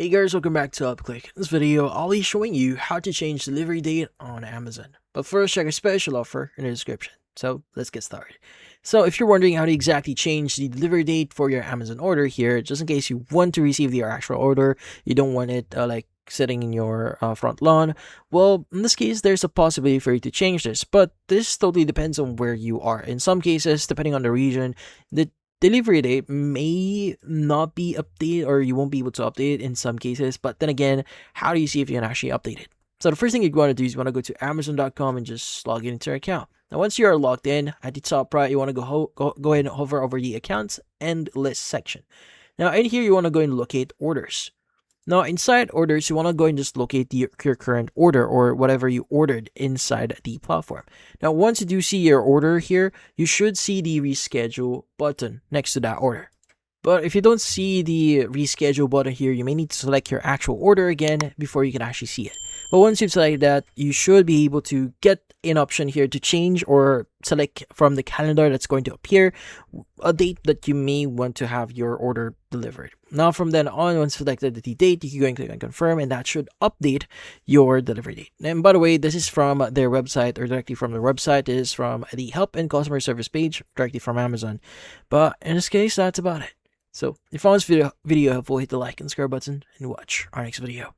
Hey guys, welcome back to UpClick. In this video, I'll be showing you how to change delivery date on Amazon. But first, check a special offer in the description. So let's get started. So if you're wondering how to exactly change the delivery date for your Amazon order here, just in case you want to receive your actual order, you don't want it like sitting in your front lawn, well, in this case, there's a possibility for you to change this, but this totally depends on where you are. In some cases, depending on the region, the delivery date may not be updated or you won't be able to update it in some cases. But then again, how do you see if you can actually update it? So the first thing you want to do is you want to go to Amazon.com and just log in into your account. Now, once you are logged in, at the top right, you want to go ahead and hover over the accounts and list section. Now, in here, you want to go and locate orders. Now, inside orders, you want to go and just locate your current order or whatever you ordered inside the platform. Now, once you do see your order here, you should see the reschedule button next to that order. But if you don't see the reschedule button here, you may need to select your actual order again before you can actually see it. But once you've selected that, you should be able to get an option here to change or select from the calendar that's going to appear a date that you may want to have your order delivered. Now from then on, once selected the date, you can go and click on confirm, and that should update your delivery date. And by the way, this is from their website or directly from their website. It is from the help and customer service page directly from Amazon. But in this case, that's about it. So if you found this video helpful, hit the like and subscribe button and watch our next video.